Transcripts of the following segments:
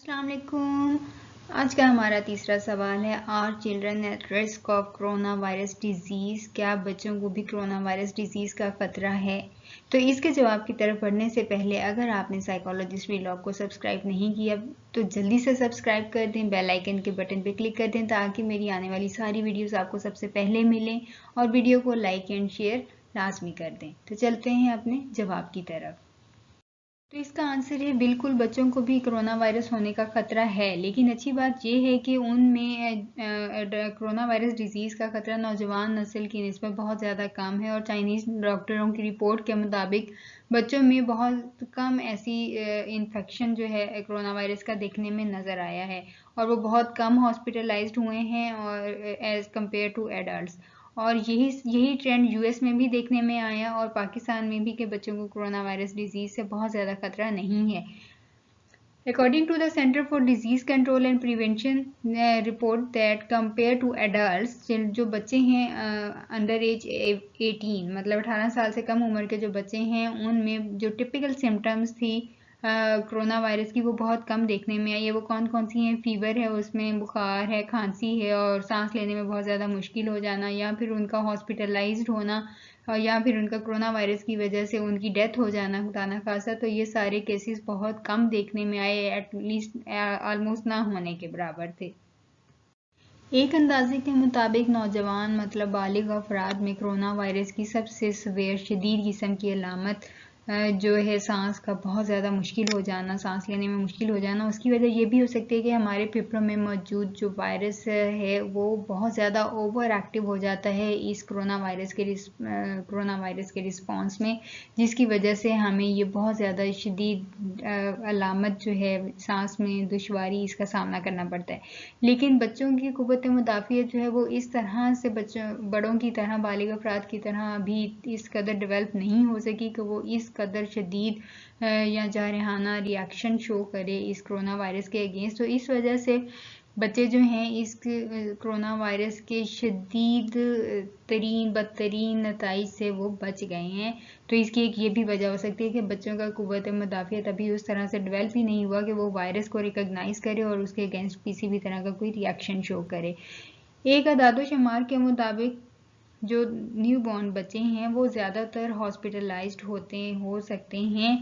अस्सलाम वालेकुम। आज का हमारा तीसरा सवाल है, are children at risk of corona virus disease? क्या बच्चों को भी कोरोना वायरस डिजीज़ का खतरा है? तो इसके जवाब की तरफ बढ़ने से पहले अगर आपने साइकोलॉजिस्ट व्लॉग को सब्सक्राइब नहीं किया तो जल्दी से सब्सक्राइब कर दें, बेल आइकन के बटन पे क्लिक कर दें ताकि मेरी आने वाली सारी वीडियोस आपको सबसे पहले मिलें, और वीडियो को लाइक एंड शेयर लाजमी कर दें। तो चलते हैं अपने जवाब की तरफ। तो इसका आंसर है बिल्कुल, बच्चों को भी कोरोना वायरस होने का खतरा है, लेकिन अच्छी बात यह है कि उनमें कोरोना वायरस डिजीज़ का खतरा नौजवान नस्ल की निस्बत बहुत ज़्यादा कम है। और चाइनीज़ डॉक्टरों की रिपोर्ट के मुताबिक बच्चों में बहुत कम ऐसी इन्फेक्शन जो है कोरोना वायरस का देखने में नज़र आया है, और वो बहुत कम हॉस्पिटलाइज्ड हुए हैं और एज़ कम्पेयर टू एडल्ट। और यही ट्रेंड यूएस में भी देखने में आया और पाकिस्तान में भी, कि बच्चों को कोरोना वायरस डिजीज से बहुत ज़्यादा खतरा नहीं है। According to the Center for Disease Control and Prevention report that compared to adults, जो बच्चे हैं अंडर एज 18, मतलब 18 साल से कम उम्र के जो बच्चे हैं, उनमें जो टिपिकल सिम्टम्स थी कोरोना वायरस की वो बहुत कम देखने में आई है। वो कौन कौन सी हैं? फीवर है, उसमें बुखार है, खांसी है, और सांस लेने में बहुत ज़्यादा मुश्किल हो जाना, या फिर उनका हॉस्पिटलाइज्ड होना, या फिर उनका कोरोना वायरस की वजह से उनकी डेथ हो जाना, खुदा ना खासा। तो ये सारे केसेस बहुत कम देखने में आए, एटलीस्ट ऑलमोस्ट ना होने के बराबर थे। एक अंदाजे के मुताबिक नौजवान मतलब बालिग अफराद में कोरोना वायरस की सबसे सवेयर शदीद किस्म की अलामत जो है सांस का बहुत ज़्यादा मुश्किल हो जाना, सांस लेने में मुश्किल हो जाना। उसकी वजह ये भी हो सकती है कि हमारे फेफड़ों में मौजूद जो वायरस है वो बहुत ज़्यादा ओवर एक्टिव हो जाता है इस कोरोना वायरस के रिस्पॉन्स में, जिसकी वजह से हमें ये बहुत ज़्यादा शदीद अलामत जो है सांस में दुश्वारी, इसका सामना करना पड़ता है। लेकिन बच्चों की कुव्वत मुदाफ़ियत जो है वो इस तरह से बड़ों की तरह, बालिग अफराद की तरह अभी इस कदर डेवलप नहीं हो सकी कि वो इस कदर शदीद या जारहाना रिएक्शन शो करे इस कोरोना वायरस के अगेंस्ट। तो इस वजह से बच्चे जो हैं इस कोरोना वायरस के शदीद बदतरीन नताइज से वो बच गए हैं। तो इसकी एक ये भी वजह हो सकती है कि बच्चों का कुव्वत मुदाफ़ियत अभी उस तरह से डेवलप ही नहीं हुआ कि वो वायरस को रिकॉग्नाइज करे और उसके अगेंस्ट किसी भी तरह का कोई रिएक्शन शो करे। एक अदादो शुमार के मुताबिक जो न्यू बॉर्न बच्चे हैं वो ज़्यादातर हॉस्पिटलाइज्ड हो सकते हैं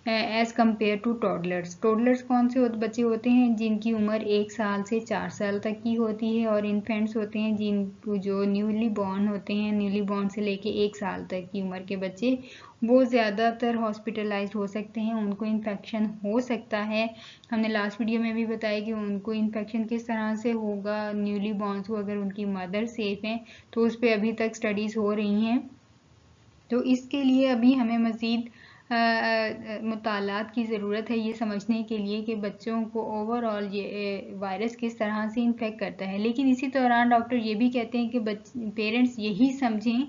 as compare to toddlers. Toddlers कौन से बच्चे होते हैं? जिनकी उम्र 1 साल से 4 साल तक की होती है, और इन्फेंट्स होते हैं जो न्यूली बॉर्न होते हैं, न्यूली बॉर्न से लेके 1 साल तक की उम्र के बच्चे, वो ज़्यादातर हॉस्पिटलाइज्ड हो सकते हैं, उनको इन्फेक्शन हो सकता है। हमने लास्ट वीडियो में भी बताया कि उनको इन्फेक्शन किस तरह से होगा न्यूली बॉर्न्स को, अगर उनकी मदर सेफ हैं, तो उस पर अभी तक स्टडीज़ हो रही हैं। तो इसके लिए अभी हमें मज़ीद मुतालात की ज़रूरत है ये समझने के लिए कि बच्चों को ओवरऑल ये वायरस किस तरह से इन्फेक्ट करता है। लेकिन इसी दौरान डॉक्टर ये भी कहते हैं कि पेरेंट्स यही समझें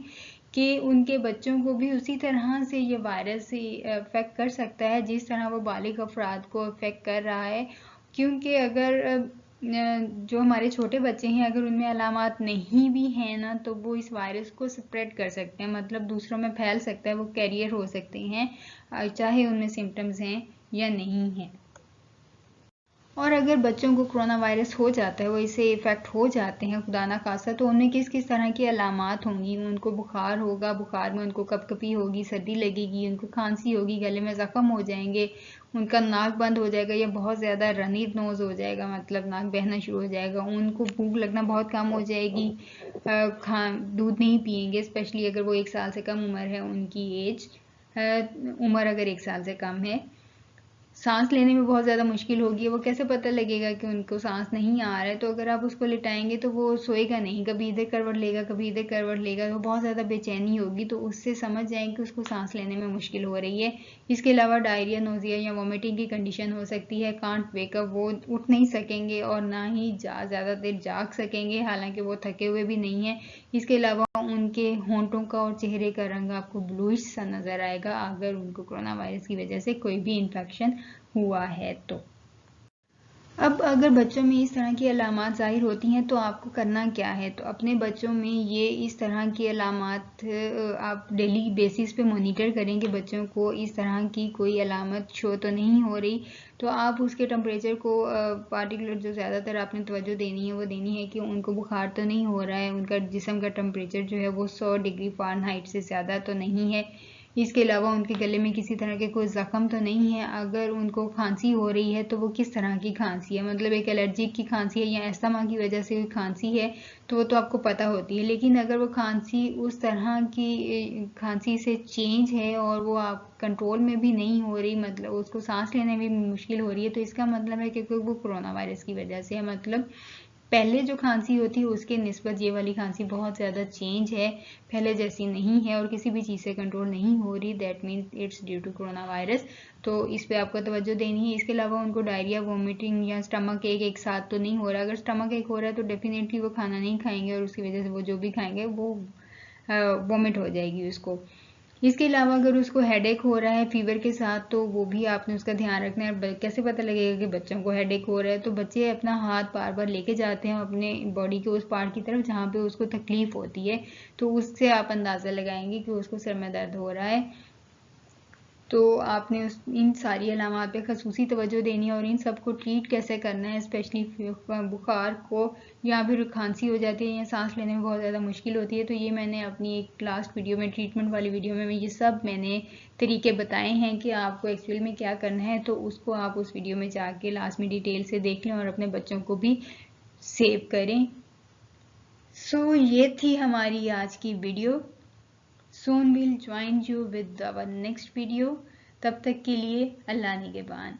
कि उनके बच्चों को भी उसी तरह से ये वायरस अफेक्ट कर सकता है जिस तरह वो बालिग अफराद को अफेक्ट कर रहा है। क्योंकि अगर जो हमारे छोटे बच्चे हैं, अगर उनमें अलामात नहीं भी हैं ना, तो वो इस वायरस को स्प्रेड कर सकते हैं, मतलब दूसरों में फैल सकता है, वो कैरियर हो सकते हैं चाहे उनमें सिम्टम्स हैं या नहीं हैं। और अगर बच्चों को कोरोना वायरस हो जाता है, वो इससे इफ़ेक्ट हो जाते हैं खुदा ना खासा, तो उनमें किस किस तरह की अलामात होंगी? उनको बुखार होगा, बुखार में उनको कपकपी होगी, सर्दी लगेगी, उनको खांसी होगी, गले में ज़ख्म हो जाएंगे, उनका नाक बंद हो जाएगा या बहुत ज़्यादा रनी नोज़ हो जाएगा, मतलब नाक बहना शुरू हो जाएगा, उनको भूख लगना बहुत कम हो जाएगी, दूध नहीं पियेंगे, स्पेशली अगर वो 1 साल से कम उम्र है, उनकी उम्र अगर 1 साल से कम है। सांस लेने में बहुत ज़्यादा मुश्किल होगी। वो कैसे पता लगेगा कि उनको सांस नहीं आ रहा है? तो अगर आप उसको लिटाएंगे तो वो सोएगा नहीं, कभी इधर करवट लेगा, कभी इधर करवट लेगा, तो बहुत ज़्यादा बेचैनी होगी। तो उससे समझ जाएं कि उसको सांस लेने में मुश्किल हो रही है। इसके अलावा डायरिया, नोजिया या वॉमिटिंग की कंडीशन हो सकती है। कांट वेकअप, वो उठ नहीं सकेंगे और ना ही ज़्यादा देर जाग सकेंगे, हालांकि वो थके हुए भी नहीं हैं। इसके अलावा उनके होंठों का और चेहरे का रंग आपको ब्लूइश सा नज़र आएगा अगर उनको कोरोना वायरस की वजह से कोई भी इन्फेक्शन हुआ है तो। अब अगर बच्चों में इस तरह की अलामात ज़ाहिर होती हैं तो आपको करना क्या है, तो अपने बच्चों में ये इस तरह की अलामात आप डेली बेसिस पे मॉनिटर करें कि बच्चों को इस तरह की कोई अलामत शो तो नहीं हो रही। तो आप उसके टेम्परेचर को पार्टिकुलर जो ज़्यादातर आपने तवज्जो देनी है वो देनी है कि उनको बुखार तो नहीं हो रहा है, उनका जिस्म का टेम्परेचर जो है वो 100 डिग्री फ़ारेनहाइट से ज़्यादा तो नहीं है। इसके अलावा उनके गले में किसी तरह के कोई ज़ख्म तो नहीं है। अगर उनको खांसी हो रही है तो वो किस तरह की खांसी है, मतलब एक एलर्जिक की खांसी है या अस्थमा की वजह से कोई खांसी है तो वो तो आपको पता होती है। लेकिन अगर वो खांसी उस तरह की खांसी से चेंज है और वो आप कंट्रोल में भी नहीं हो रही, मतलब उसको सांस लेने में भी मुश्किल हो रही है, तो इसका मतलब है कि वो कोरोना वायरस की वजह से है। मतलब पहले जो खांसी होती है उसके निस्बत ये वाली खांसी बहुत ज़्यादा चेंज है, पहले जैसी नहीं है और किसी भी चीज़ से कंट्रोल नहीं हो रही। That means it's due to corona virus. तो इस पे आपको तवज्जो देनी है। इसके अलावा उनको डायरिया, वोमिटिंग या स्टमक एक साथ तो नहीं हो रहा। अगर स्टमक एक हो रहा है तो डेफिनेटली वो खाना नहीं खाएंगे और उसकी वजह से वो जो भी खाएंगे वो वोमिट हो जाएगी उसको। इसके अलावा अगर उसको हेडेक हो रहा है फीवर के साथ तो वो भी आपने उसका ध्यान रखना है। कैसे पता लगेगा कि बच्चों को हेडेक हो रहा है, तो बच्चे अपना हाथ बार बार लेके जाते हैं अपने बॉडी के उस पार्ट की तरफ जहाँ पे उसको तकलीफ होती है, तो उससे आप अंदाज़ा लगाएंगे कि उसको सर में दर्द हो रहा है। तो आपने इन सारी अलामात पे खसूसी तवज्जो देनी है और इन सब को ट्रीट कैसे करना है, स्पेशली बुखार को या फिर खांसी हो जाती है या सांस लेने में बहुत ज़्यादा मुश्किल होती है। तो ये मैंने अपनी एक लास्ट वीडियो में, ट्रीटमेंट वाली वीडियो में ये सब मैंने तरीके बताए हैं कि आपको एक्चुअल में क्या करना है। तो उसको आप उस वीडियो में जाके लास्ट में डिटेल से देख लें और अपने बच्चों को भी सेव करें। सो ये थी हमारी आज की video. Soon we'll join you with our next video. तब तक के लिए अल्लाह निगहबान।